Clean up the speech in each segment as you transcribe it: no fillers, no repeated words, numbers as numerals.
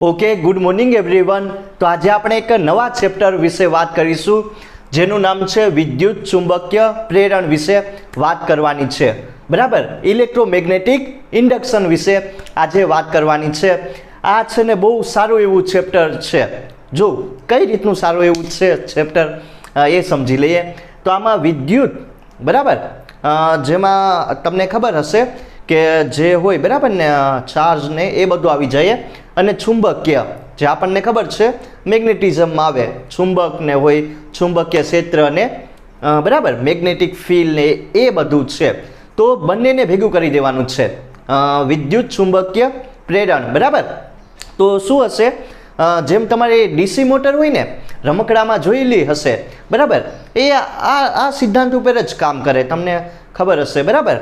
Okay, good morning everyone. તો આજે આપણે એક નવા ચેપ્ટર વિશે વાત કરીશું જેનું નામ છે વિદ્યુત ચુંબકીય પ્રેરણ વિશે વાત કરવાની છે. બરાબર, ઇલેક્ટ્રોમેગ્નેટિક ઇન્ડક્શન વિશે આજે વાત કરવાની છે. આ છે ને બહુ સારું એવું ચેપ્ટર છે. જો કઈ રીતનું સારું એવું છે ચેપ્ટર એ સમજી લઈએ. તો આમાં વિદ્યુત, બરાબર, જેમાં તમને ખબર હશે કે જે હોય, બરાબર ને, ચાર્જ ને એ બધું આવી જાય, અને ચુંબકીય જે આપણને ખબર છે મેગ્નેટિઝમમાં આવે, ચુંબક ને હોય, ચુંબકીય ક્ષેત્ર ને, બરાબર, મેગ્નેટિક ફિલ્ડ ને એ બધું છે. તો બંનેને ભેગું કરી દેવાનું છે, વિદ્યુત ચુંબકીય પ્રેરણ. બરાબર, તો શું હશે, જેમ તમારી ડીસી મોટર હોય ને, રમકડામાં જોયેલી હશે, બરાબર, એ આ સિદ્ધાંત ઉપર જ કામ કરે, તમને ખબર હશે. બરાબર,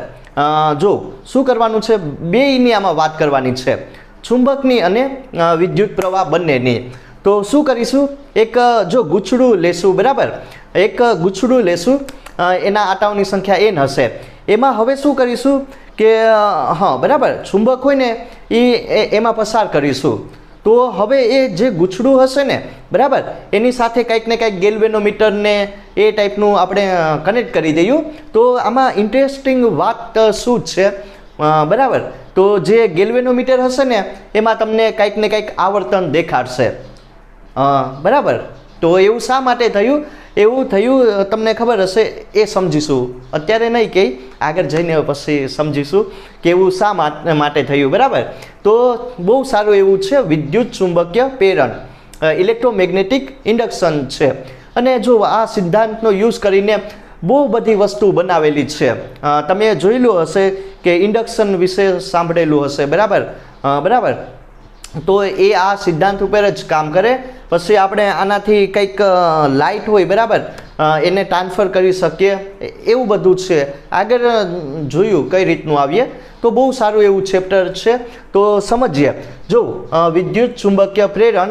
જો શું કરવાનું છે, બેયની આમાં વાત કરવાની છે, ચુંબકની અને વિદ્યુત પ્રવાહ બંનેની. તો શું કરીશું, એક જો ગુછડું લેશું, બરાબર, એક ગુછડું લેશું, એના આટાઓની સંખ્યા n હશે. એમાં હવે શું કરીશું કે હા, બરાબર, ચુંબક હોય ને એમાં પસાર કરીશું. તો હવે એ જે ગુછડું હશે ને, બરાબર, એની સાથે કંઈક ને કંઈક ગેલ્વેનોમીટર ને એ ટાઈપનું આપણે કનેક્ટ કરી દઈએ. તો આમાં ઇન્ટરેસ્ટિંગ વાત શું છે, બરાબર, તો જે ગેલ્વેનોમીટર હશે ને એમાં તમને કંઈક ને કંઈક આવર્તન દેખાડશે. બરાબર, તો એવું શા માટે થયું, એવું થયું તમને ખબર હશે, એ સમજીશું. અત્યારે નહીં કહી, આગળ જઈને પછી સમજીશું કે એવું શા માટે થયું. બરાબર, તો બહુ સારું એવું છે વિદ્યુત ચુંબકીય પ્રેરણ, ઇલેક્ટ્રોમેગ્નેટિક ઇન્ડક્શન છે. અને જો આ સિદ્ધાંતનો યુઝ કરીને બહુ બધી વસ્તુ બનાવેલી છે. તમે જોયેલું હશે કે ઇન્ડક્શન વિશે સાંભળેલું હશે, બરાબર, બરાબર, તો એ આ સિદ્ધાંત ઉપર જ કામ કરે. પછી આપણે આનાથી કંઈક લાઇટ હોય, બરાબર, એને ટ્રાન્સફર કરી શકીએ, એવું બધું છે. આગળ જોયું કઈ રીતનું આવીએ, તો બહુ સારું એવું ચેપ્ટર છે. તો સમજીએ. જો વિદ્યુત ચુંબકીય પ્રેરણ,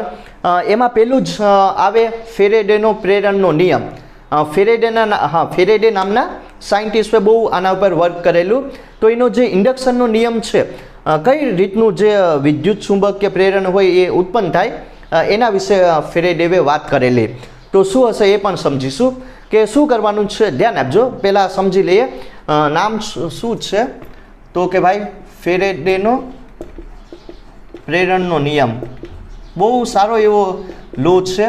એમાં પહેલું જ આવે ફેરેડેનો પ્રેરણનો નિયમ. ફેરેડે નામના સાયન્ટિસ્ટે બહુ આના ઉપર વર્ક કરેલું. તો એનો જે ઇન્ડક્શનનો નિયમ છે, કઈ રીતનું જે વિદ્યુત ચુંબકીય પ્રેરણ હોય એ ઉત્પન્ન થાય, એના વિશે ફેરેડેએ વાત કરેલી. તો શું હશે એ પણ સમજીશું કે શું કરવાનું છે. ધ્યાન આપજો, પહેલાં સમજી લઈએ. નામ શું છે, તો કે ભાઈ ફેરેડેનો પ્રેરણનો નિયમ. બહુ સારો એવો લો છે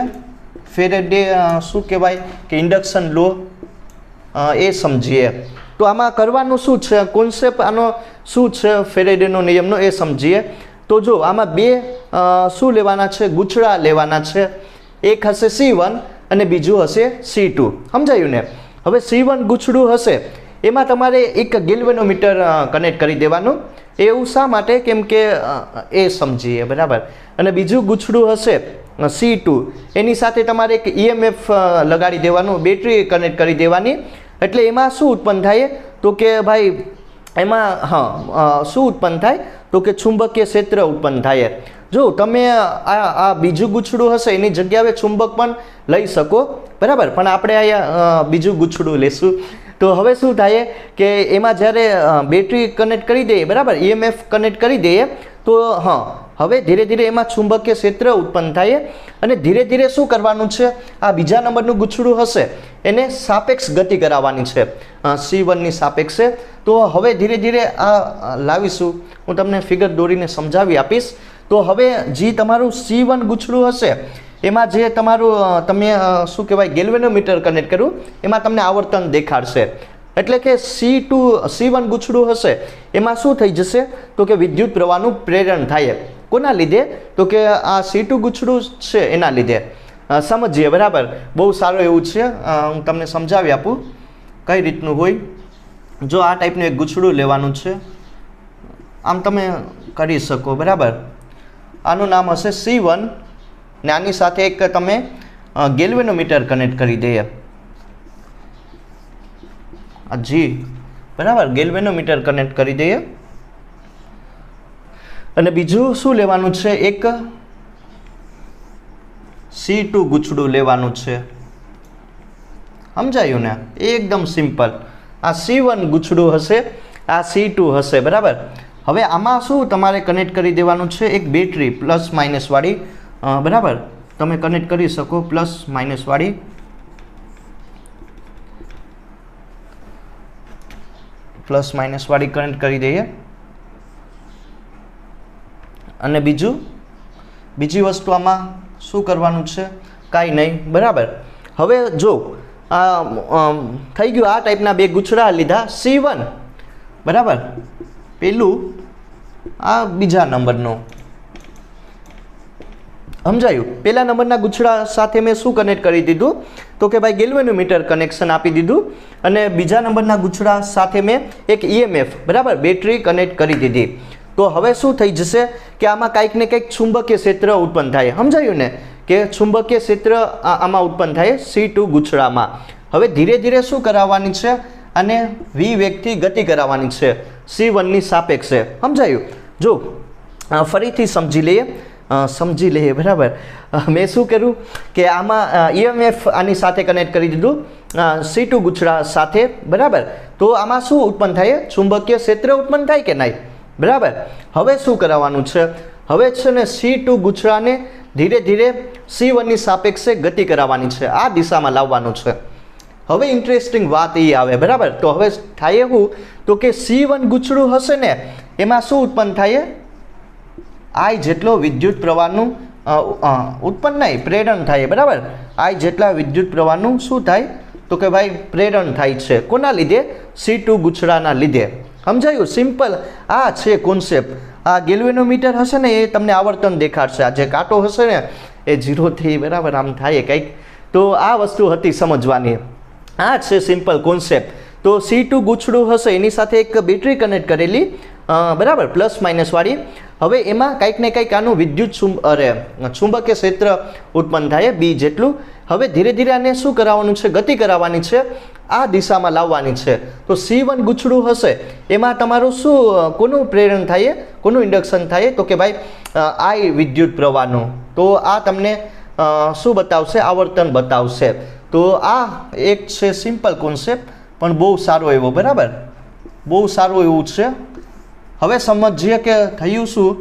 ફેરેડે, શું કહેવાય કે ઇન્ડક્શન લો, એ સમજીએ. તો આમાં કરવાનું શું છે, કોન્સેપ્ટ આનો શું છે ફેરેડેનો નિયમનો, એ સમજીએ. તો જો આમાં બે શું લેવાના છે, ગુછડા લેવાના છે. એક હશે C1 અને બીજું હશે C2. સમજાયું ને? હવે C1 ગુછડું હશે, એમાં તમારે એક ગેલ્વેનોમીટર કનેક્ટ કરી દેવાનું. એવું શા માટે, કેમ કે એ સમજીએ. બરાબર, અને બીજું ગુછડું હશે C2, એની સાથે તમારે એક EMF લગાડી દેવાનું, બેટરી કનેક્ટ કરી દેવાની. એટલે એમાં શું ઉત્પન્ન થાય, તો કે ભાઈ એમાં શું ઉત્પન્ન થાય, તો કે ચુંબકીય ક્ષેત્ર ઉત્પન્ન થાય. જો તમે આ બીજું ગુછડું હશે એની જગ્યાએ ચુંબક પણ લઈ શકો, બરાબર, પણ આપણે અહીંયા બીજું ગુછડું લેશું. તો હવે શું થાય કે એમાં જ્યારે બેટરી કનેક્ટ કરી દઈએ, બરાબર, EMF કનેક્ટ કરી દઈએ, તો હવે ધીરે ધીરે એમાં ચુંબકીય ક્ષેત્ર ઉત્પન્ન થાય. અને ધીરે ધીરે શું કરવાનું છે, આ બીજા નંબરનું ગુછડું હશે એને સાપેક્ષ ગતિ કરાવવાની છે, C1ની સાપેક્ષે. તો હવે ધીરે ધીરે આ લાવીશું, હું તમને ફિગર દોરીને સમજાવી આપીશ. તો હવે જે તમારું C1 ગુછડું હશે એમાં જે તમારું તમે શું કહેવાય ગેલ્વેનોમીટર કનેક્ટ કર્યું, એમાં તમને આવર્તન દેખાડશે. એટલે કે C1 ગુછડું હશે એમાં શું થઈ જશે, તો કે વિદ્યુત પ્રવાહનું પ્રેરણ થાય. કોના લીધે, તો કે આ C2 ગુછડું છે એના લીધે. સમજીએ. બરાબર, બહુ સારું એવું છે. હું તમને સમજાવી આપું કઈ રીતનું હોય. જો આ ટાઈપનું એક ગુછડું લેવાનું છે, આમ તમે કરી શકો. બરાબર, આનું નામ હશે C1 ને આની સાથે એક તમે ગેલ્વેનોમીટર કનેક્ટ કરી દઈએ. જી, બરાબર, ગેલ્વેનોમીટર કનેક્ટ કરી દઈએ. અને બીજું શું લેવાનું છે, એક C2 ગુછડું લેવાનું છે. સમજાયું ને? એકદમ સિમ્પલ. આ C1 ગુછડું હશે, આ C2 હશે. બરાબર, હવે આમાં શું તમારે કનેક્ટ કરી દેવાનું છે એક બેટરી પ્લસ માઇનસ વાળી, બરાબર, તમે કનેક્ટ કરી શકો પ્લસ માઇનસ વાળી, પ્લસ માઇનસ વાળી કનેક્ટ કરી દઈએ. અને બીજી વસ્તુ આમાં શું કરવાનું છે, કાંઈ નહીં, બરાબર. હવે જો થઈ ગયું, આ ટાઈપના બે ગુછડા લીધા C1, બરાબર, પેલું આ બીજા નંબરનો, સમજાયું? પહેલા નંબરના ગુછડા સાથે મેં શું કનેક્ટ કરી દીધું તો કે ભાઈ ગેલ્વેનોમીટર કનેક્શન આપી દીધું, અને બીજા નંબરના ગુછડા સાથે મેં એક EMF, બરાબર, બેટરી કનેક્ટ કરી દીધી. તો હવે શું થઈ જશે કે આમાં કંઈક ને કંઈક ચુંબકીય ક્ષેત્ર ઉત્પન્ન થાય. સમજાયું ને કે ચુંબકીય ક્ષેત્ર આમાં ઉત્પન્ન થાય C2 ગુછડામાં. હવે ધીરે ધીરે શું કરાવવાની છે, અને v વેગથી ગતિ કરાવવાની છે C1ની સાપેક્ષે. સમજાયું? જો ફરીથી સમજી લઈએ, બરાબર. મેં શું કર્યું કે આમાં EMF આની સાથે કનેક્ટ કરી દીધું C2 ગુછડા સાથે, બરાબર. તો આમાં શું ઉત્પન્ન થાય, ચુંબકીય ક્ષેત્ર ઉત્પન્ન થાય કે નહીં, બરાબર. હવે શું કરાવવાનું છે, હવે છે ને C2 ગુછડાને ધીરે ધીરે C1ની સાપેક્ષે ગતિ કરાવવાની છે, આ દિશામાં લાવવાનું છે. હવે ઇન્ટરેસ્ટિંગ વાત એ આવે, બરાબર. તો હવે થાય એવું તો કે C1 ગુછડું હશે ને એમાં શું ઉત્પન્ન થાય, I જેટલો વિદ્યુત પ્રવાહનું ઉત્પન્ન નહીં, પ્રેરણ થાય, બરાબર. I જેટલા વિદ્યુત પ્રવાહનું શું થાય તો કે ભાઈ પ્રેરણ થાય છે. કોના લીધે? C2 ગુછડાના લીધે. સમજાયું? સિમ્પલ આ છે કોન્સેપ્ટ. આ ગેલ્વેનોમીટર હશે ને એ તમને આવર્તન દેખાડશે, આ જે કાંટો હશે ને એ 0થી, બરાબર, આમ થાય કંઈક. તો આ વસ્તુ હતી સમજવાની. આ છે સિમ્પલ કોન્સેપ્ટ. તો C2 ગુછડું હશે એની સાથે એક બેટરી કનેક્ટ કરેલી, બરાબર, પ્લસ માઇનસ વાળી. હવે એમાં કંઈક ને કંઈક આનું વિદ્યુત ચુંબકીય ક્ષેત્ર ઉત્પન્ન થાય B જેટલું. હવે ધીરે ધીરે આને શું કરાવવાનું છે, ગતિ કરાવવાની છે, આ દિશામાં લાવવાની છે. તો C1 ગુછડું હશે એમાં તમારું શું, કોનું પ્રેરણ થાય, કોનું ઇન્ડક્શન થાય તો કે ભાઈ I વિદ્યુત પ્રવાહનું. તો આ તમને શું બતાવશે, આવર્તન બતાવશે. તો આ એક છે સિમ્પલ કોન્સેપ્ટ, પણ બહુ સારો એવો, બરાબર, બહુ સારું એવું છે. હવે સમજીએ કે થયું શું,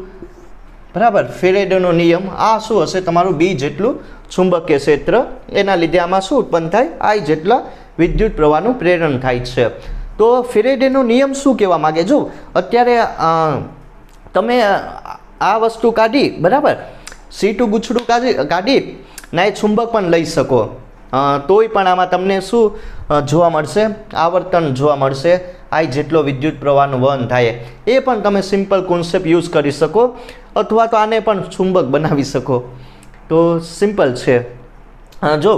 બરાબર. ફેરેડેનો નિયમ, આ શું હશે તમારું B જેટલું ચુંબકીય ક્ષેત્ર, એના લીધે આમાં શું ઉત્પન્ન થાય, I જેટલા વિદ્યુત પ્રવાહનું પ્રેરણ થાય છે. તો ફેરેડેનો નિયમ શું કહેવા માગે, જો અત્યારે તમે આ વસ્તુ કાઢી, બરાબર, C2 ગુછડું કાઢી ના એ ચુંબક પણ લઈ શકો, તોય પણ આમાં તમને શું જોવા મળશે, આવર્તન જોવા મળશે, I જેટલો વિદ્યુત પ્રવાહનું વહન થાય. એ પણ તમે સિમ્પલ કોન્સેપ્ટ યુઝ કરી શકો, અથવા તો આને પણ ચુંબક બનાવી શકો. તો સિમ્પલ છે. જો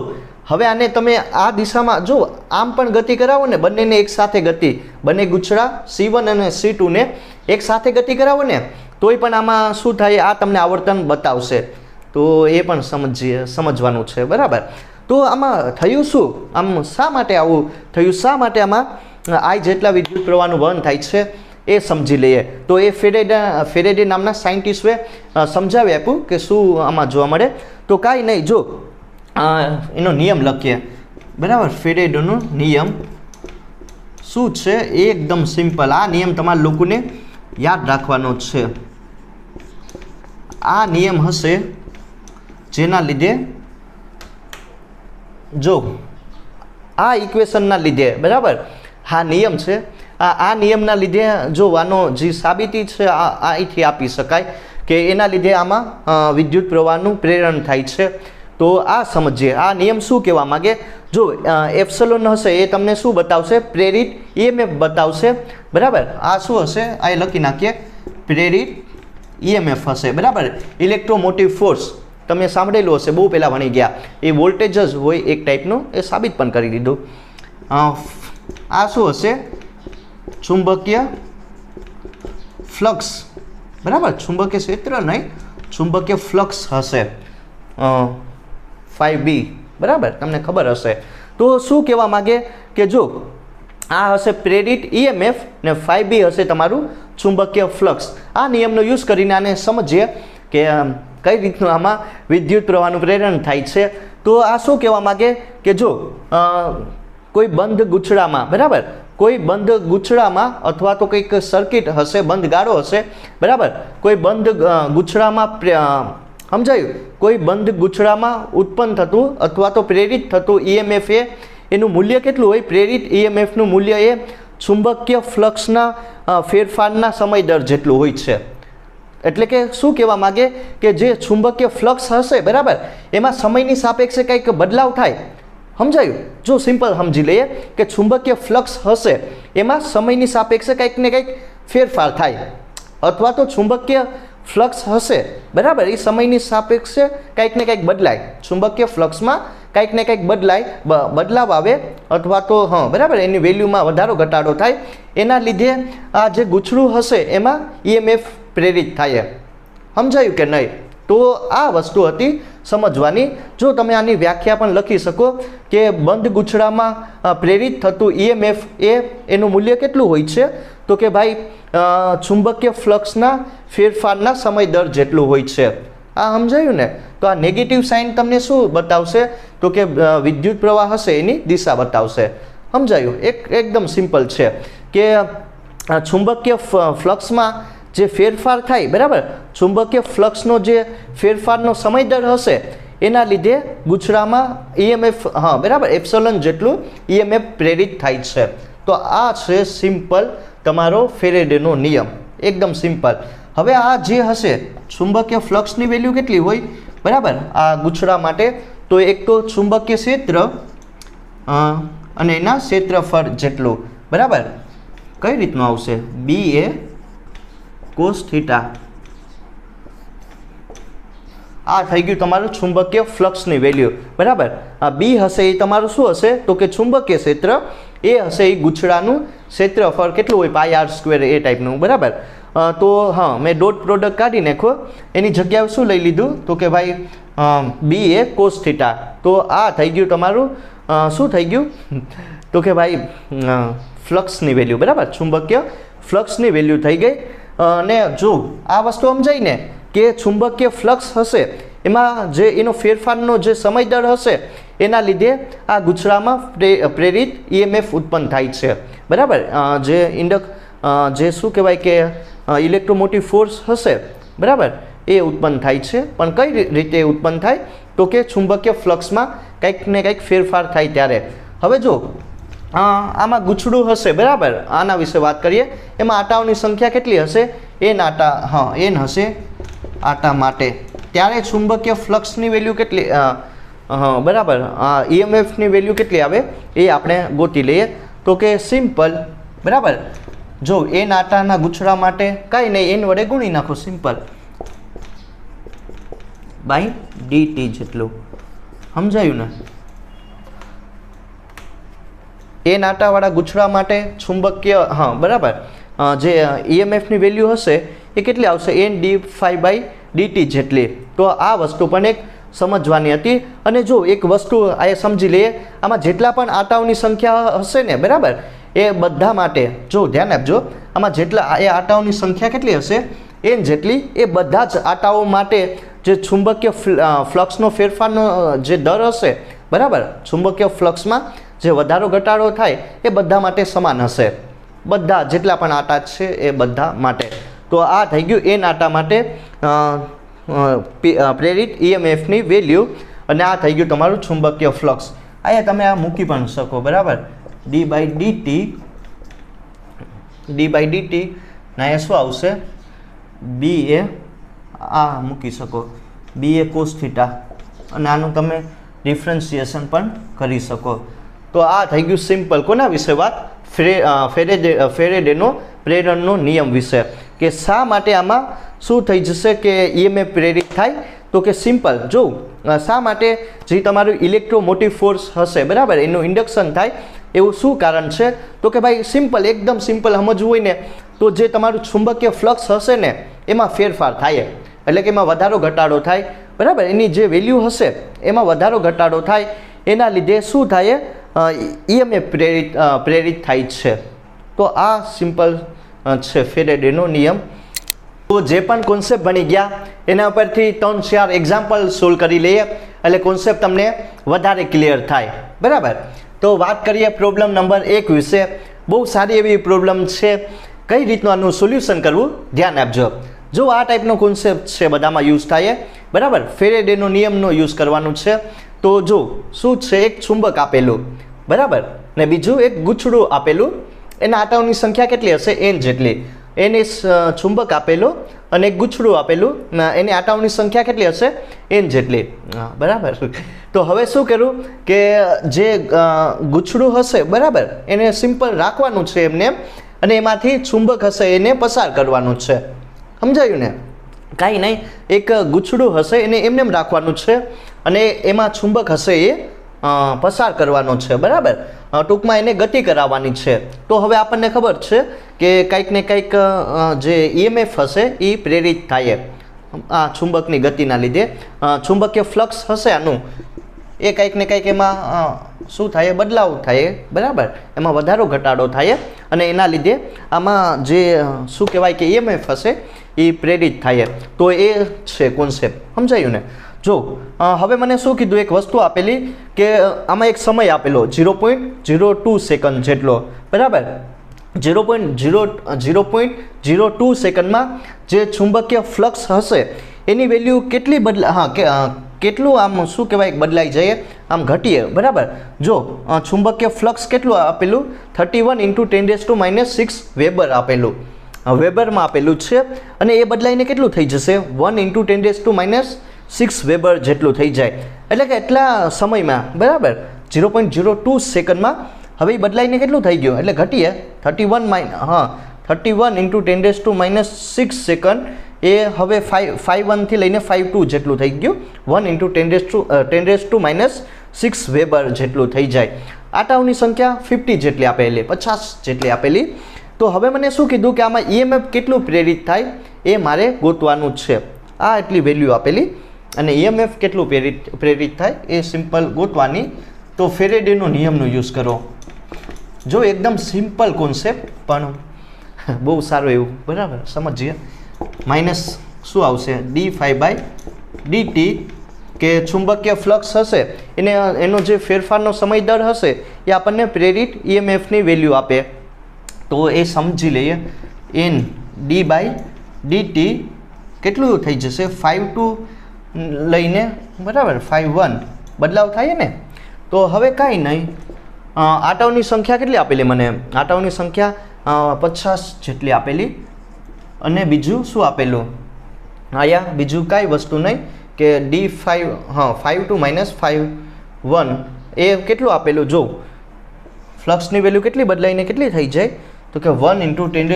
હવે આને તમે આ દિશામાં જો આમ પણ ગતિ કરાવો ને, બંનેને એક સાથે ગતિ, બંને ગુછડા C1 અને C2 ને એક સાથે ગતિ કરાવો ને તોય પણ આમાં શું થાય, આ તમને આવર્તન બતાવશે. તો એ પણ સમજવાનું છે, બરાબર. તો આમાં થયું શું, આમ શા માટે આવું થયું, શા માટે આમાં I જેટલા વિદ્યુત પ્રવાહનું વહન થાય છે એ સમજી લઈએ. તો એ ફેરેડે નામના સાયન્ટિસ્ટે સમજાવી આપ્યું કે શું આમાં જોવા મળે. તો કાંઈ નહીં, જો એનો નિયમ લખીએ, બરાબર. ફેરેડેનો નિયમ શું છે, એકદમ સિમ્પલ. આ નિયમ તમારા લોકોને યાદ રાખવાનો છે. આ નિયમ હશે જેના લીધે, જો આ ઇક્વેશનના લીધે, બરાબર, આ નિયમ છે, આ નિયમના લીધે જો આનો જે સાબિતી છે અહીંથી આપી શકાય કે એના લીધે આમાં વિદ્યુત પ્રવાહનું પ્રેરણ થાય છે. તો આ સમજીએ, આ નિયમ શું કહેવા માગે. જો એપ્સલોન હશે એ તમને શું બતાવશે, પ્રેરિત EMF બતાવશે, બરાબર. આ શું હશે, આ લખી નાખીએ, પ્રેરિત EMF હશે, બરાબર. ઇલેક્ટ્રોમોટિવ ફોર્સ તમે સાંભળેલું હશે, બહુ પહેલાં ભણી ગયા. એ વોલ્ટેજ જ હોય એક ટાઈપનું, એ સાબિત પણ કરી દીધું. આ શું હશે, ચુંબકીય ફ્લક્સ, બરાબર. ચુંબકીય ક્ષેત્ર નહીં, ચુંબકીય ફ્લક્સ હશે 5B, બરાબર, તમને ખબર હશે. તો શું કહેવા માગે કે જો આ હશે પ્રેરિત EMF ને 5B હશે તમારું ચુંબકીય ફ્લક્સ. આ નિયમનો યુઝ કરીને આને સમજીએ કે કઈ રીતનું આમાં વિદ્યુત પ્રવાહનું પ્રેરણ થાય છે. તો આ શું કહેવા માગે કે જો કોઈ બંધ ગુછડામાં, બરાબર, કોઈ બંધ ગૂંચળામાં અથવા તો કંઈક સર્કિટ હશે, બંધ ગાળો હશે, બરાબર, કોઈ બંધ ગૂંચળામાં સમજાયું, કોઈ બંધ ગૂંચળામાં ઉત્પન્ન થતું અથવા તો પ્રેરિત થતું EMF એનું મૂલ્ય કેટલું હોય? પ્રેરિત EMFનું મૂલ્ય એ ચુંબકીય ફ્લક્સના ફેરફારના સમય દર જેટલું હોય છે. એટલે કે શું કહેવા માગે કે જે ચુંબકીય ફ્લક્સ હશે, બરાબર, એમાં સમયની સાપેક્ષે કંઈક બદલાવ થાય. સમજાયું? જો સિમ્પલ સમજી લઈએ કે ચુંબકીય ફ્લક્સ હશે એમાં સમયની સાપેક્ષે કંઈક ને કંઈક ફેરફાર થાય, અથવા તો ચુંબકીય ફ્લક્સ હશે, બરાબર, એ સમયની સાપેક્ષે કંઈક ને કંઈક બદલાય, ચુંબકીય ફ્લક્સમાં કંઈક ને કંઈક બદલાવ આવે, અથવા તો બરાબર, એની વેલ્યુમાં વધારો ઘટાડો થાય, એના લીધે આ જે ગૂંચળું હશે એમાં EMF પ્રેરિત થાય. સમજાયું કે નહીં? તો આ વસ્તુ હતી સમજવાની. જો તમે આની વ્યાખ્યા પણ લખી શકો કે બંધ ગૂંચળામાં પ્રેરિત થતું EMF એનું મૂલ્ય કેટલું હોય છે? તો કે ભાઈ ચુંબકીય ફ્લક્સના ફેરફારના સમય દર જેટલું હોય છે. આ સમજાયું ને? તો આ નેગેટિવ સાઇન તમને શું બતાવશે? તો કે વિદ્યુત પ્રવાહ હશે એની દિશા બતાવશે. સમજાયું? એકદમ સિમ્પલ છે કે ચુંબકીય ફ્લક્સમાં જે ફેરફાર થાય, બરાબર, ચુંબકીય ફ્લક્સનો જે ફેરફારનો સમય દર હશે એના લીધે ગૂંચળામાં EMF બરાબર એપ્સિલોન જેટલું EMF પ્રેરિત થાય છે. તો આ છે સિમ્પલ તમારો ફેરેડેનો નિયમ, એકદમ સિમ્પલ. હવે આ જે હશે ચુંબકીય ફ્લક્સની વેલ્યુ કેટલી હોય, બરાબર, આ ગૂંચળા માટે? તો એક તો ચુંબકીય ક્ષેત્ર અને એના ક્ષેત્રફળ જેટલું, બરાબર. કઈ રીતનું આવશે? BA cos theta. આ થઈ ગયું તમારું ચુંબકીય ફ્લક્સની વેલ્યુ, બરાબર. આ B હશે એ તમારું શું હશે? તો કે ચુંબકીય ક્ષેત્ર. એ હશે એ ગૂંચળાનું ક્ષેત્રફળ કેટલું હોય? πr² એ ટાઈપનું, બરાબર. તો મેં ડોટ પ્રોડક્ટ કાઢી નાખો, એની જગ્યાએ શું લઈ લીધું? તો કે ભાઈ BA cos થીટા. તો આ થઈ ગયું તમારું શું થઈ ગયું? તો કે ભાઈ ફ્લક્સની વેલ્યુ, બરાબર, ચુંબકીય ફ્લક્સની વેલ્યુ થઈ ગઈ. અને જો આ વસ્તુ સમજાય ને કે ચુંબકીય ફ્લક્સ હશે એમાં જે એનો ફેરફારનો જે સમય દર હશે એના લીધે આ ગૂંચળામાં પ્રેરિત EMF ઉત્પન્ન થાય છે, બરાબર. જે શું કહેવાય કે ઇલેક્ટ્રોમોટિવ ફોર્સ હશે, બરાબર, એ ઉત્પન્ન થાય છે. પણ કઈ રીતે ઉત્પન્ન થાય? તો કે ચુંબકીય ફ્લક્સમાં કંઈક ને કંઈક ફેરફાર થાય ત્યારે. હવે જો આમાં ગૂંચળું હશે, બરાબર, આના વિશે વાત કરીએ. એમાં આટાઓની સંખ્યા કેટલી હશે? N આટા, N હશે આટા માટે. ત્યારે ચુંબકીય ફ્લક્સની વેલ્યુ કેટલી, બરાબર, EMFની વેલ્યુ કેટલી આવે એ આપણે ગોતી લઈએ. તો કે સિમ્પલ, બરાબર, જો N આટાના ગૂંચળા માટે કાંઈ નહીં, N વડે ગુણી નાખો, સિમ્પલ, બાય dt જેટલું. સમજાયું ને? N આટાવાળા ગૂંચળા માટે ચુંબકીય બરાબર જે EMFની વેલ્યુ હશે એ કેટલી આવશે? N/dt જેટલી. તો આ વસ્તુ પણ એક સમજવાની હતી. અને જો એક વસ્તુ આ સમજી લઈએ, આમાં જેટલા પણ આટાઓની સંખ્યા હશે ને, બરાબર, એ બધા માટે જો ધ્યાન આપજો, આમાં જેટલા એ આટાઓની સંખ્યા કેટલી હશે? N જેટલી. એ બધા જ આટાઓ માટે જે ચુંબકીય ફ્લક્સનો ફેરફારનો જે દર હશે, બરાબર, ચુંબકીય ફ્લક્સમાં જે વધારો ઘટાડો થાય એ બધા માટે સમાન હશે, બધા જેટલા પણ આટા છે એ બધા માટે. તો આ થઈ ગયું N આટા માટે પ્રેરિત EMFની વેલ્યુ. અને આ થઈ ગયું તમારું ચુંબકીય ફ્લક્સ. અહીંયા તમે આ મૂકી પણ શકો, બરાબર, d/dt ના એ શું આવશે? BA આ મૂકી શકો, BA cos થીટા. અને આનું તમે ડિફરન્શિએશન પણ કરી શકો. તો આ થઈ ગયું સિમ્પલ. કોના વિશે વાત? ફેરેડેનો પ્રેરણનો નિયમ વિશે, કે શા માટે આમાં શું થઈ જશે કે EMF પ્રેરિત થાય? તો કે સિમ્પલ, જો શા માટે જે તમારું ઇલેક્ટ્રોમોટિવ ફોર્સ હશે, બરાબર, એનું ઇન્ડક્શન થાય, એવું શું કારણ છે? તો કે ભાઈ સિમ્પલ, એકદમ સિમ્પલ સમજવું હોય ને તો જે તમારું ચુંબકીય ફ્લક્સ હશે ને એમાં ફેરફાર થાય, એટલે કે એમાં વધારો ઘટાડો થાય, બરાબર, એની જે વેલ્યુ હશે એમાં વધારો ઘટાડો થાય, એના લીધે શું થાય? EMF પ્રેરિત થાય છે. તો આ સિમ્પલ છે ફેરેડેનો નિયમ. તો જે પણ કોન્સેપ્ટ ભણી ગયા એના ઉપરથી 3-4 એક્ઝામ્પલ સોલ્વ કરી લઈએ એટલે કોન્સેપ્ટ તમને વધારે ક્લિયર થાય, બરાબર. તો વાત કરીએ પ્રોબ્લેમ નંબર 1 વિશે. બહુ સારી એવી પ્રોબ્લેમ છે. કઈ રીતનું આનું સોલ્યુશન કરવું ધ્યાન આપજો. જો આ ટાઈપનો કોન્સેપ્ટ છે બધામાં યુઝ થાય બરાબર. ફેરેડેનો નિયમનો યુઝ કરવાનું છે. તો જો શું છે, એક ચુંબક આપેલું બરાબર ને બીજું એક ગૂંચળું આપેલું. એના આટાઓની સંખ્યા કેટલી હશે? n જેટલી. એને ચુંબક આપેલો અને એક ગૂંચળું આપેલું, એની આટાઓની સંખ્યા કેટલી હશે? n જેટલી. બરાબર. તો હવે શું કરવું કે જે ગૂંચળું હશે બરાબર એને સિમ્પલ રાખવાનું છે એમને, અને એમાંથી ચુંબક હશે એને પસાર કરવાનું છે. સમજાયું ને? કાંઈ નહીં, એક ગૂંચળું હશે એને એમને એમ રાખવાનું છે અને એમાં ચુંબક હશે એ પસાર કરવાનો છે બરાબર. ટૂંકમાં એને ગતિ કરાવવાની છે. તો હવે આપણને ખબર છે કે કંઈક ને કંઈક જે EMF હશે એ પ્રેરિત થાય આ ચુંબકની ગતિના લીધે. ચુંબકીય ફ્લક્સ હશે આનું, એ કંઈક ને કંઈક એમાં શું થાય? બદલાવ થાય બરાબર. એમાં વધારો ઘટાડો થાય અને એના લીધે આમાં જે શું કહેવાય કે EMF હશે એ પ્રેરિત થાય. તો એ છે કોન્સેપ્ટ. સમજાયું ને? જો હવે મને શું કીધું, એક વસ્તુ આપેલી કે આમાં એક સમય આપેલો 0.02 સેકન્ડ જેટલો બરાબર. 0.02 સેકન્ડમાં જે ચુંબકીય ફ્લક્સ હશે એની વેલ્યુ કેટલી કેટલું આમ શું કહેવાય બદલાઈ જાય, આમ ઘટીએ બરાબર. જો ચુંબકીય ફ્લક્સ કેટલું આપેલું? 31 × 10⁻⁶ વેબર આપેલું, વેબરમાં આપેલું છે. અને એ બદલાઈને કેટલું થઈ જશે? 1 × 10⁻⁶ વેબર જેટલું થઈ જાય. એટલે કે એટલા સમયમાં બરાબર 0.02 સેકન્ડમાં હવે એ બદલાઈને કેટલું થઈ ગયું? એટલે ઘટીએ 31 × 10⁻⁶ સેકન્ડ એ હવે 5.1 થી લઈને 5.2 જેટલું થઈ ગયું. 1 × 10⁻⁶ વેબર જેટલું થઈ જાય. આટાઓની સંખ્યા 50 જેટલી આપેલી, 50 જેટલી આપેલી. તો હવે મને શું કીધું કે આમાં EMF કેટલું પ્રેરિત થાય એ મારે ગોતવાનું છે. આ એટલી વેલ્યુ આપેલી અને EMF કેટલું પ્રેરિત થાય એ સિમ્પલ ગોતવાની. તો ફેરેડેનો નિયમનો યુઝ કરો. જો એકદમ સિમ્પલ કોન્સેપ્ટ પણ બહુ સારું એવું બરાબર સમજીએ. માઇનસ શું આવશે? d∅dt કે ચુંબકીય ફ્લક્સ હશે એનો જે ફેરફારનો સમય દર હશે એ આપણને પ્રેરિત EMFની વેલ્યુ આપે. તો એ સમજી લઈએ. n d/dt કેટલું થઈ જશે? 5.2 લઈને બરાબર 5.1 બદલાવ થાય ને. તો હવે કાંઈ નહીં, આટાઓની સંખ્યા કેટલી આપેલી મને? આટાઓની સંખ્યા 50 જેટલી આપેલી. અને બીજું શું આપેલું? અહીંયા બીજું કાંઈ વસ્તુ નહીં કે d5 5.2 - 5.1 એ કેટલું આપેલું? જો ફ્લક્સની વેલ્યુ કેટલી બદલાઈને કેટલી થઈ જાય? તો કે 1 × 10⁻⁶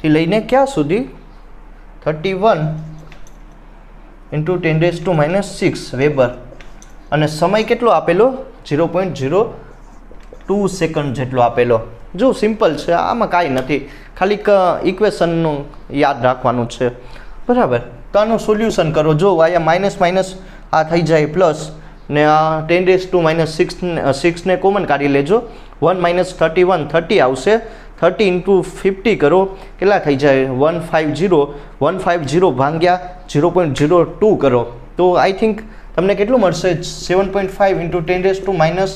થી લઈને ક્યાં સુધી? 31 × 10⁻⁶ વેબર. અને સમય કેટલો આપેલો? 0.02 સેકન્ડ જેટલો આપેલો. જો સિમ્પલ છે, આમાં કાંઈ નથી, ખાલી ઇક્વેશનનું યાદ રાખવાનું છે બરાબર. તો આનું સોલ્યુશન કરો. જો અહીંયા માઇનસ માઇનસ આ થઈ જાય પ્લસ ને આ 10⁻⁶ ને કોમન કાઢી લેજો. 1 - 31 30 આવશે. 30 × 50 કરો, કેટલા થઈ જાય? 150 ભાગ્યા 0.02 કરો તો આઈ થિંક તમને કેટલું મળશે? 7.5 × 10⁻⁻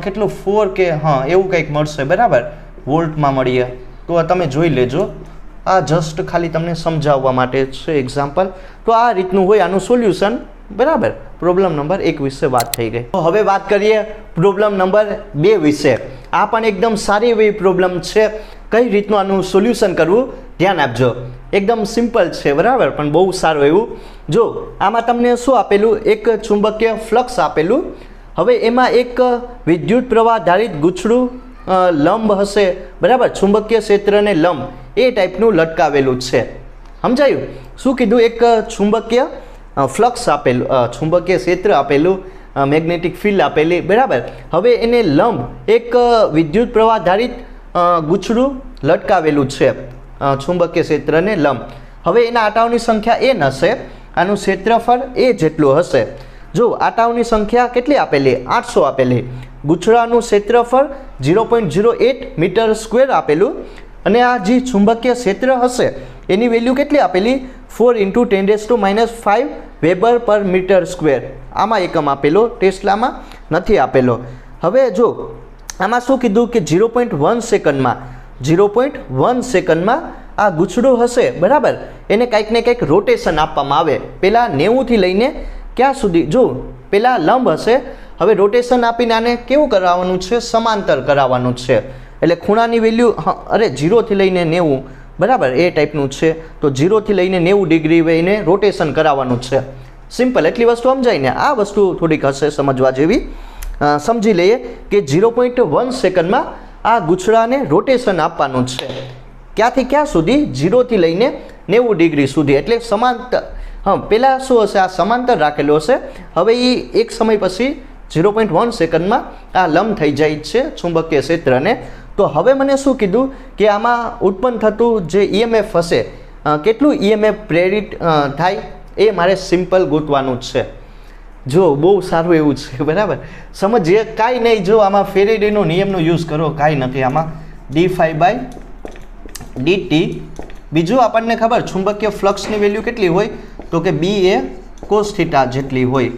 કેટલું 4 કે એવું કંઈક મળશે બરાબર. વોલ્ટમાં મળીએ તો તમે જોઈ લેજો. આ જસ્ટ ખાલી તમને સમજાવવા માટે છે એક્ઝામ્પલ. તો આ રીતનું હોય આનું સોલ્યુશન બરાબર. પ્રોબ્લેમ નંબર 1 વિશે વાત થઈ ગઈ. તો હવે વાત કરીએ પ્રોબ્લેમ નંબર 2 વિશે. આ પણ એકદમ સારી એવી પ્રોબ્લેમ છે. કઈ રીતનું આનું સોલ્યુશન કરવું ધ્યાન આપજો. એકદમ સિમ્પલ છે બરાબર, પણ બહુ સારું એવું. જો આમાં તમને શું આપેલું? એક ચુંબકીય ફ્લક્સ આપેલું. હવે એમાં એક વિદ્યુત પ્રવાહ ધારિત ગૂંચળું લંબ હશે બરાબર. ચુંબકીય ક્ષેત્રને લંબ એ ટાઈપનું લટકાવેલું છે. સમજાયું? શું કીધું? એક ચુંબકીય ફ્લક્સ આપેલું, ચુંબકીય ક્ષેત્ર આપેલું, મેગ્નેટિક ફિલ્ડ આપેલી બરાબર. હવે એને લંબ એક વિદ્યુત પ્રવાહ ધારિત ગૂંચળું લટકાવેલું છે ચુંબકીય ક્ષેત્રને લંબ. હવે એના આટાઓની સંખ્યા n હશે. આનું ક્ષેત્રફળ a જેટલું હશે. જો આટાઓની સંખ્યા કેટલી આપેલી? 800 આપેલી. ગૂંચળાનું ક્ષેત્રફળ 0.08 મીટર સ્ક્વેર આપેલું. અને આ જે ચુંબકીય ક્ષેત્ર હશે એની વેલ્યુ કેટલી આપેલી? 4 × 10⁻⁵ વેબર પર મીટર સ્ક્વેર. આમાં એકમ આપેલો ટેસ્લામાં નથી આપેલો. હવે જો આમાં શું કીધું કે 0.1 સેકન્ડમાં 0.1 સેકન્ડમાં આ ગૂંચળું હશે બરાબર, એને કંઈક ને કંઈક રોટેશન આપવામાં આવે. પહેલાં 90થી લઈને ક્યાં સુધી, જો પહેલાં લંબ હશે, હવે રોટેશન આપીને આને કેવું કરાવવાનું છે, સમાંતર કરાવવાનું છે. એટલે ખૂણાની વેલ્યુ 0થી લઈને 90 બરાબર એ ટાઈપનું છે. તો 0થી લઈને 90 ડિગ્રી એને રોટેશન કરાવવાનું છે. સિમ્પલ, એટલી વસ્તુ સમજાય ને. આ વસ્તુ થોડીક હશે સમજવા જેવી. સમજી લઈએ કે 0.1 સેકન્ડમાં આ ગૂંચળાને રોટેશન આપવાનું છે. ક્યાંથી ક્યાં સુધી, 0થી લઈને 90 ડિગ્રી સુધી. એટલે સમાંતર, પહેલાં શું હશે, આ સમાંતર રાખેલો હશે. હવે એ એક સમય પછી 0.1 સેકન્ડમાં આ લંબ થઈ જાય છે ચુંબકીય ક્ષેત્રને. તો હવે મને શું કીધું કે આમાં ઉત્પન્ન થતું જે EMF હશે, કેટલું EMF પ્રેરિત થાય એ મારે સિમ્પલ ગોતવાનું જ છે. જો બહુ સારું એવું છે બરાબર, સમજીએ. કાંઈ નહીં, જો આમાં ફેરેડેનો નિયમનો યુઝ કરો, કાંઈ નથી આમાં. d∅dt. બીજું આપણને ખબર ચુંબકીય ફ્લક્સની વેલ્યુ કેટલી હોય, તો કે B એ cos θ જેટલી હોય.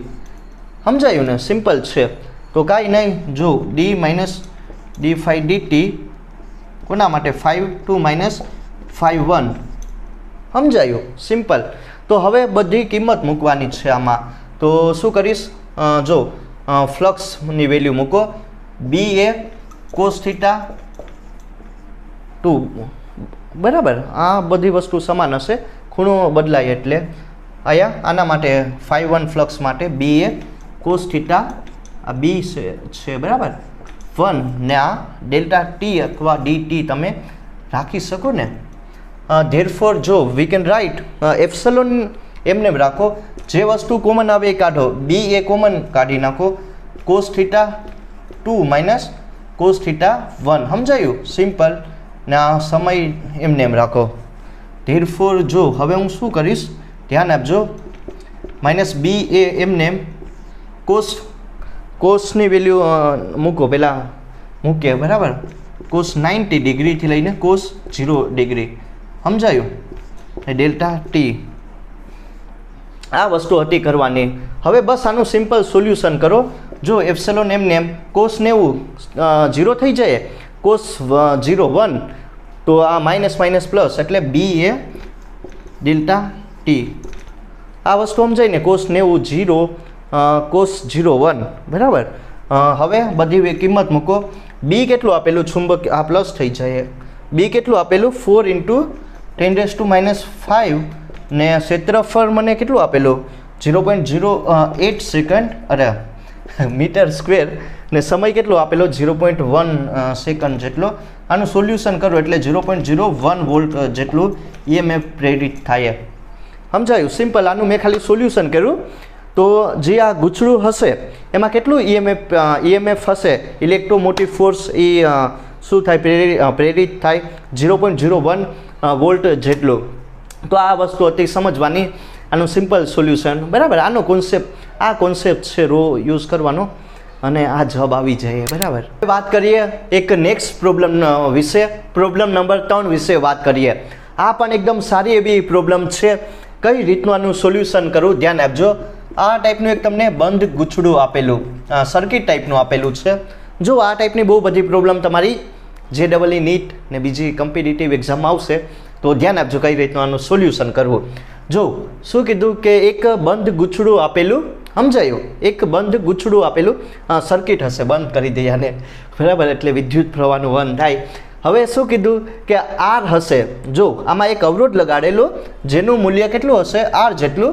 સમજાયું ને, સિમ્પલ છે. તો કાંઈ નહીં, જો d∅ dt કોના માટે, ∅2 - ∅1. સમજાયું, સિમ્પલ. તો હવે બધી કિંમત મૂકવાની છે આમાં. તો શું કરીશ, જો ફ્લક્સની વેલ્યુ મૂકો, B એ cos θ 2 બરાબર. આ બધી વસ્તુ સમાન હશે, ખૂણો બદલાય એટલે. અહીંયા આના માટે ∅1 ફ્લક્સ માટે B એ cos θ, આ B છે બરાબર 1, ને આ ડેલ્ટા t અથવા dt તમે રાખી શકો ને. ધેરફોર જો વી કેન રાઇટ એપ્સલોન એમને રાખો, જે વસ્તુ કોમન આવે એ કાઢો. B એ કોમન કાઢી નાખો, cos θ 2 - cos θ 1. સમજાયું, સિમ્પલ. ને આ સમય એમને એમ રાખો. ધેરફોર જો હવે હું શું કરીશ, ધ્યાન આપજો, -B એ એમને એમ કોસની વેલ્યુ મૂકો, પહેલાં મૂકીએ બરાબર. cos 90 ડિગ્રીથી લઈને cos 0 ડિગ્રી. સમજાયું, ડેલ્ટા t. આ વસ્તુ હતી કરવાની. હવે બસ આનું સિમ્પલ સોલ્યુશન કરો. જો એપ્સલોન એમને એમ cos 90 0 થઈ જાય, cos 0 1, તો આ માઇનસ પ્લસ એટલે B એ ડેલ્ટા t. આ વસ્તુ સમજાય ને, cos 90 0, cos 0 1 બરાબર. હવે બધી કિંમત મૂકો. B કેટલું આપેલું, ચુંબક આ પ્લસ થઈ જાય. B કેટલું આપેલું, 4 × 10⁻⁵, ને ક્ષેત્રફળ મને કેટલું આપેલું, 0.08 સેકન્ડ, મીટર સ્ક્વેર, ને સમય કેટલો આપેલો, 0.1 સેકન્ડ જેટલો. આનું સોલ્યુશન કરો એટલે 0.01 વોલ્ટ જેટલું EMF પ્રેરિત થાય. સમજાયું, સિમ્પલ. આનું મેં ખાલી સોલ્યુશન કર્યું. તો જે આ ગૂંચળું હશે એમાં કેટલું EMF હશે, ઇલેક્ટ્રોમોટિવ ફોર્સ, એ શું થાય, પ્રેરિત થાય 0.01 વોલ્ટ જેટલું. તો આ વસ્તુ હતી સમજવાની. આનું સિમ્પલ સોલ્યુશન બરાબર. આનો કોન્સેપ્ટ છે રો યુઝ કરવાનો, અને આ જવાબ આવી જાય બરાબર. વાત કરીએ એક નેક્સ્ટ પ્રોબ્લેમ વિશે, પ્રોબ્લેમ નંબર 3 વિશે વાત કરીએ. આ પણ એકદમ સારી એવી પ્રોબ્લેમ છે. કઈ રીતનું આનું સોલ્યુશન કરવું, ધ્યાન આપજો. આ ટાઈપનું એક તમને બંધ ગૂંચળું આપેલું, સર્કિટ ટાઈપનું આપેલું છે. જો આ ટાઈપની બહુ બધી પ્રોબ્લેમ તમારી JEE નીટ ને બીજી કોમ્પિટિટિવ એક્ઝામમાં આવશે, તો ધ્યાન આપજો કઈ રીતનું આનું સોલ્યુશન કરવું. જો શું કીધું કે એક બંધ ગૂંચળું આપેલું, સમજાયું, એક બંધ ગૂંચળું આપેલું સર્કિટ હશે, બંધ કરી દઈએ આને બરાબર, એટલે વિદ્યુત પ્રવાહનું વહન થાય. હવે શું કીધું કે R હશે. જો આમાં એક અવરોધ લગાડેલો જેનું મૂલ્ય કેટલું હશે, R જેટલું,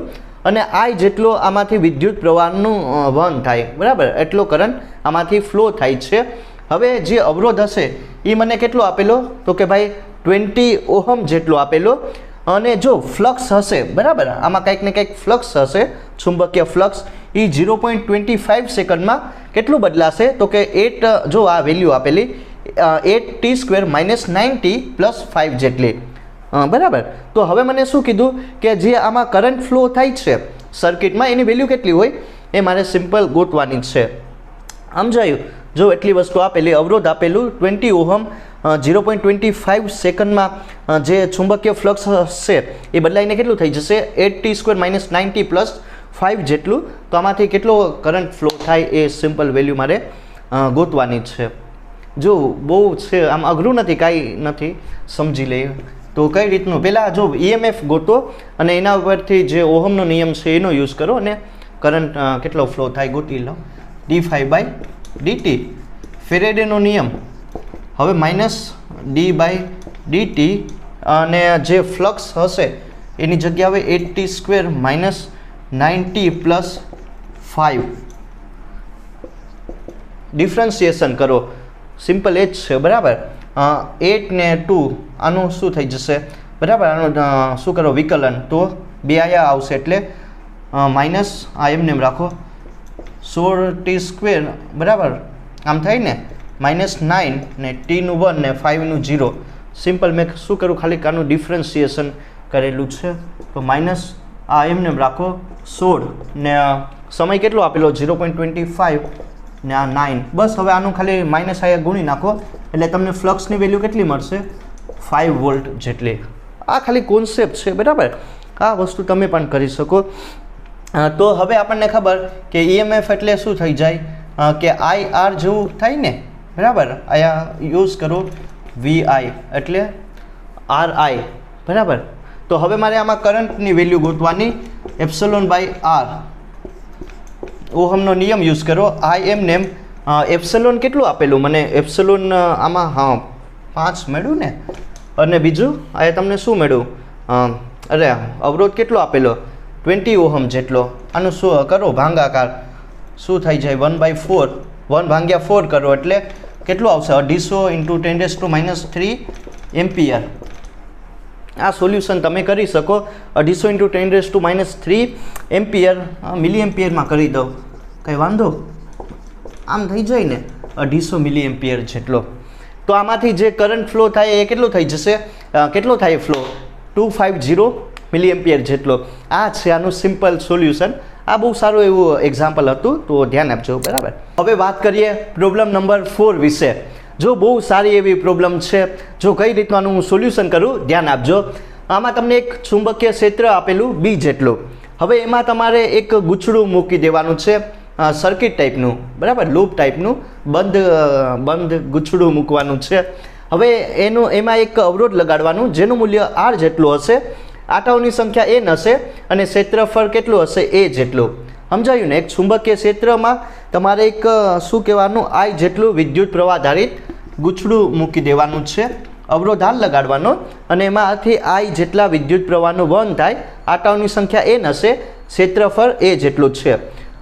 અને I જેટલો આમાંથી વિદ્યુત પ્રવાહનું વહન થાય બરાબર, એટલો કરંટ આમાંથી ફ્લો થાય છે. હવે જે અવરોધ હશે એ મને કેટલો આપેલો, તો કે ભાઈ 20 ઓહમ જેટલો આપેલો. અને જો ફ્લક્સ હશે બરાબર, આમાં કંઈક ને કંઈક ફ્લક્સ હશે, ચુંબકીય ફ્લક્સ, એ 0.25 સેકન્ડમાં કેટલું બદલાશે, તો કે 8, જો આ વેલ્યુ આપેલી 8t² - 90 + 5 જેટલી બરાબર. તો હવે મને શું કીધું કે જે આમાં કરંટ ફ્લો થાય છે સર્કિટમાં, એની વેલ્યુ કેટલી હોય એ મારે સિમ્પલ ગોતવાની છે. સમજાયું, જો એટલી વસ્તુ આપેલી, અવરોધ આપેલું 20 ઓહમ, 0.25 સેકન્ડમાં જે ચુંબકીય ફ્લક્સ હશે એ બદલાઈને કેટલું થઈ જશે, 8t² - 90 + 5 જેટલું. તો આમાંથી કેટલો કરંટ ફ્લો થાય એ સિમ્પલ વેલ્યુ મારે ગોતવાની છે. જો બહુ છે, આમ અઘરું નથી, કાંઈ નથી, સમજી લઈએ. તો કઈ રીતનું, પહેલાં જો EMF ગોતો અને એના ઉપરથી જે ઓહમનો નિયમ છે એનો યુઝ કરો અને કરંટ કેટલો ફ્લો થાય ગોતી લો. d∅dt ફેરેડેનો નિયમ. હવે માઇનસ d/dt અને જે ફ્લક્સ હશે એની જગ્યા હવે 80² માઇનસ 90 પ્લસ 5. ડિફરન્સિએશન કરો, સિમ્પલ એ જ છે, બરાબર. 8 ને 2 આનું શું થઈ જશે, બરાબર. આનું શું કરો વિકલન, તો 2 આયા આવશે એટલે માઇનસ આ એમને એમ રાખો 16t², બરાબર. આમ થાય ને -9 ને t નું 1 ને 5 નું 0. સિમ્પલ મેં શું કરું, ખાલી આનું ડિફરન્સિએશન કરેલું છે. તો માઇનસ આ એમને એમ રાખો 16 ને સમય કેટલો આપેલો 0.25 ને આ 9. બસ હવે આનું ખાલી માઇનસ આયા ગુણી નાખો એટલે તમને ફ્લક્સની વેલ્યુ કેટલી મળશે, 5 વોલ્ટ જેટલી. આ ખાલી કોન્સેપ્ટ છે, બરાબર. આ વસ્તુ તમે પણ કરી શકો. તો હવે આપણને ખબર કે EMF એટલે શું થઈ જાય કે IR જેવું થાય ને, બરાબર. અહીંયા યુઝ કરો VI એટલે RI, બરાબર. તો હવે મારે આમાં કરંટની વેલ્યુ ગોતવાની, ε/R ઓહમનો નિયમ યુઝ કરો. I એમ નેમ એપ્સલોન કેટલું આપેલું મને, એપ્સલોન આમાં 5 મળ્યું ને, અને બીજું આ તમને શું મળ્યું, અરે અવરોધ કેટલો આપેલો 20 ઓહમ જેટલો. આનું શું કરો ભાંગાકાર, શું થઈ જાય 1/4, 1/4 કરો એટલે કેટલું આવશે 250 × 10⁻³ એમ્પિયર. આ સોલ્યુશન તમે કરી શકો. 250 × 10⁻³ એમ્પિયર મિલી એમ્પિયરમાં કરી દો, કંઈ વાંધો, આમ થઈ જાય ને 250 મિલી એમ્પિયર જેટલો. તો આમાંથી જે કરંટ ફ્લો થાય એ કેટલો થઈ જશે, કેટલો થાય ફ્લો 250 મિલી એમ્પિયર જેટલો. આ છે આનું સિમ્પલ સોલ્યુશન. આ બહુ સારું એવું એક્ઝામ્પલ હતું, તો ધ્યાન આપજો, બરાબર. હવે વાત કરીએ પ્રોબ્લેમ નંબર 4 વિશે. જો બહુ સારી એવી પ્રોબ્લેમ છે, જો કઈ રીતનું હું સોલ્યુશન કરું ધ્યાન આપજો. આમાં તમને એક ચુંબકીય ક્ષેત્ર આપેલું B જેટલું. હવે એમાં તમારે એક ગૂંચળું મૂકી દેવાનું છે, સર્કિટ ટાઈપનું, બરાબર, લૂપ ટાઈપનું બંધ ગૂંચળું મૂકવાનું છે. હવે એમાં એક અવરોધ લગાડવાનું જેનું મૂલ્ય R જેટલું હશે, આટાઓની સંખ્યા N હશે અને ક્ષેત્રફળ કેટલું હશે A જેટલું. સમજાયું ને. એક ચુંબકીય ક્ષેત્રમાં તમારે એક શું કહેવાનું, I જેટલું વિદ્યુત પ્રવાહ ધારિત ગૂંચળું મૂકી દેવાનું છે, અવરોધ R લગાડવાનો અને એમાંથી I જેટલા વિદ્યુત પ્રવાહનું વહન થાય, આટાઓની સંખ્યા N હશે, ક્ષેત્રફળ A જેટલું છે.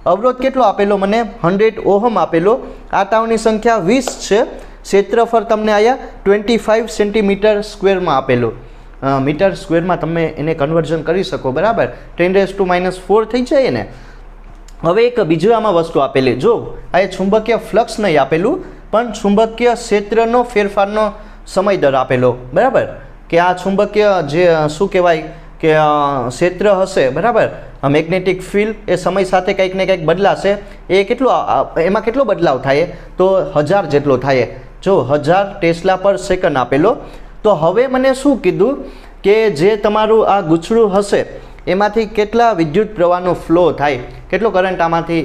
અવરોધ કેટલો આપેલો મને 100 ઓહમ આપેલો, આટાઓની સંખ્યા 20 છે, ક્ષેત્રફળ તમને અહીંયા 25 સેન્ટીમીટર² આપેલું. મીટર સ્ક્વેરમાં તમે એને કન્વર્ઝન કરી શકો, બરાબર. 10⁻⁴ થઈ જાય ને. હવે એક બીજું આમાં વસ્તુ આપેલી, જો આ ચુંબકીય ફ્લક્સ નહીં આપેલું પણ ચુંબકીય ક્ષેત્રનો ફેરફારનો સમય દર આપેલો, બરાબર. કે આ ચુંબકીય જે શું કહેવાય કે ક્ષેત્ર હશે, બરાબર, મેગ્નેટિક ફિલ્ડ એ સમય સાથે કંઈક ને કંઈક બદલાશે. એ કેટલો, એમાં કેટલો બદલાવ થાય તો 1000 જેટલો થાય. જો 1000 ટેસ્લા પર સેકન્ડ આપેલો. તો હવે મને શું કીધું કે જે તમારું આ ગૂંચળું હશે એમાંથી કેટલા વિદ્યુત પ્રવાહનો ફ્લો થાય, કેટલો કરંટ આમાંથી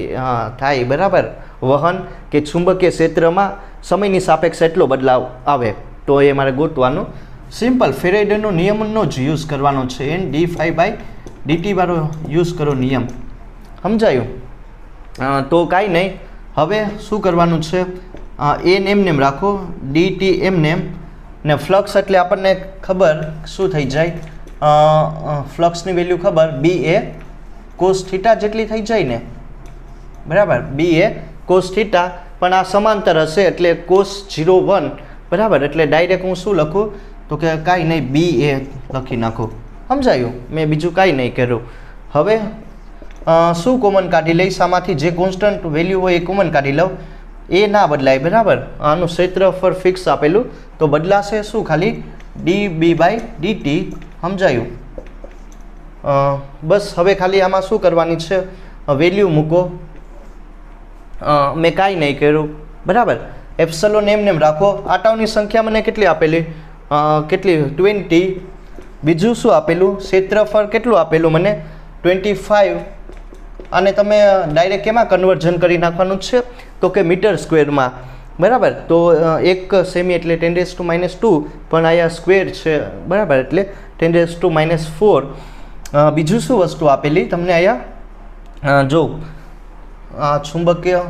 થાય, બરાબર, વહન કે ચુંબકીય ક્ષેત્રમાં સમયની સાપેક્ષે એટલો બદલાવ આવે. તો એ મારે ગોતવાનું. સિમ્પલ ફેરેડેનો નિયમનો જ યુઝ કરવાનો છે. N dϕ/dt વાળો યુઝ કરો નિયમ. સમજાયું? તો કાંઈ નહીં. હવે શું કરવાનું છે, N એમને એમ રાખો, dt એમને એમ ને ફ્લક્સ એટલે આપણને ખબર શું થઈ જાય, ફ્લક્સની વેલ્યુ ખબર B એ cos θ જેટલી થઈ જાય ને, બરાબર. B એ cos θ પણ આ સમાંતર હશે એટલે cos 0 1, બરાબર. એટલે ડાયરેક્ટ હું શું લખું તો કે કાંઈ નહીં B એ લખી નાખું. સમજાયું? મેં બીજું કાંઈ નહીં કર્યું. હવે શું કોમન કાઢી લઈશ આમાંથી, જે કોન્સ્ટન્ટ વેલ્યુ હોય એ કોમન કાઢી લઉં. એ ના બદલાય, બરાબર. આનું ક્ષેત્રફળ ફિક્સ આપેલું તો બદલાશે શું, ખાલી dB/dt. સમજાયું? બસ હવે ખાલી આમાં શું કરવાની છે, વેલ્યુ મૂકો. મેં કાંઈ નહીં કર્યું, બરાબર. એપ્સલોન એમને એમ રાખો. આટાઓની સંખ્યા મને કેટલી આપેલી, કેટલી 20. બીજું શું આપેલું, ક્ષેત્રફળ કેટલું આપેલું મને 25 અને તમે ડાયરેક્ટ કેમાં કન્વર્ઝન કરી નાખવાનું છે તો કે મીટર સ્ક્વેરમાં, બરાબર. તો 1 સેમી એટલે 10⁻², પણ અહીંયા સ્ક્વેર છે, બરાબર, એટલે 10⁻⁴. બીજું શું વસ્તુ આપેલી તમને અહીંયા જો ચુંબકીય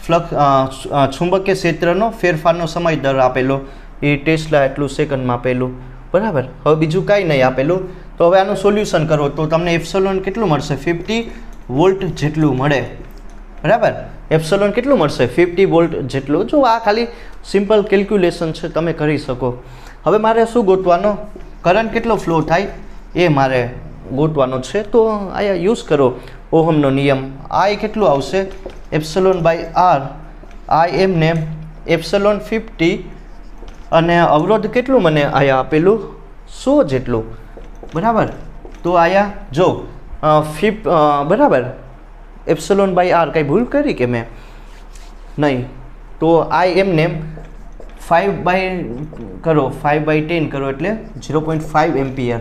ફ્લક્સ ચુંબકીય ક્ષેત્રનો ફેરફારનો સમય દર આપેલો, એ ટેસ્લા એટલું સેકન્ડમાં આપેલું, બરાબર. હવે બીજું કાંઈ નહીં આપેલું. તો હવે આનું સોલ્યુશન કરો તો તમને એપ્સિલોન કેટલું મળશે? 50 વોલ્ટ જેટલું મળે, બરાબર. એપ્સિલોન કેટલું મળશે? 50 વોલ્ટ જેટલું. જો આ ખાલી સિમ્પલ કેલ્ક્યુલેશન છે, તમે કરી શકો. હવે મારે શું ગોતવાનો? કરંટ કેટલો ફ્લો થાય એ મારે ગોતવાનો છે. તો અહીંયા યુઝ કરો ઓહમનો નિયમ. I કેટલું આવશે? ε/r. I એમને એપ્સિલોન 50 અને અવરોધ કેટલું મને અહીંયા આપેલું? 100 જેટલું, બરાબર. તો અહીંયા જો બરાબર ε/r કંઈ ભૂલ કરી કે મેં? નહીં. તો I એમને 5/10 કરો એટલે 0.5 એમ્પિયર.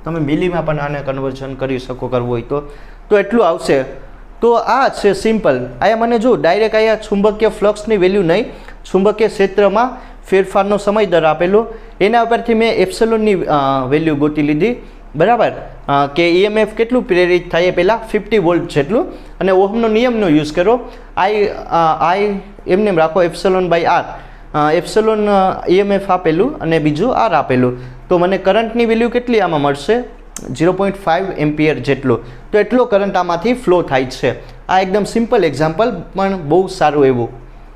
તમે મિલીમાં પણ આને કન્વર્ઝન કરી શકો કરવું હોય તો એટલું આવશે. તો આ છે સિમ્પલ. અહીંયા મને જો ડાયરેક્ટ અહીંયા ચુંબકીય ફ્લક્સની વેલ્યુ નહીં, ચુંબકીય ક્ષેત્રમાં ફેરફારનો સમય દર આપેલો, એના ઉપરથી મેં એપ્સિલોનની વેલ્યુ ગોતી લીધી, બરાબર. કે EMF કેટલું પ્રેરિત થાય એ પહેલાં 50 વોલ્ટ જેટલું, અને ઓહમનો નિયમનો યુઝ કરો. I એમને રાખો ε/r. એપ્સિલોન EMF આપેલું અને બીજું R આપેલું. તો મને કરંટની વેલ્યુ કેટલી આમાં મળશે? 0.5 એમ્પિયર જેટલો. તો એટલો કરંટ આમાંથી ફ્લો થાય છે. આ એકદમ સિમ્પલ એક્ઝામ્પલ, પણ બહુ સારું એવું.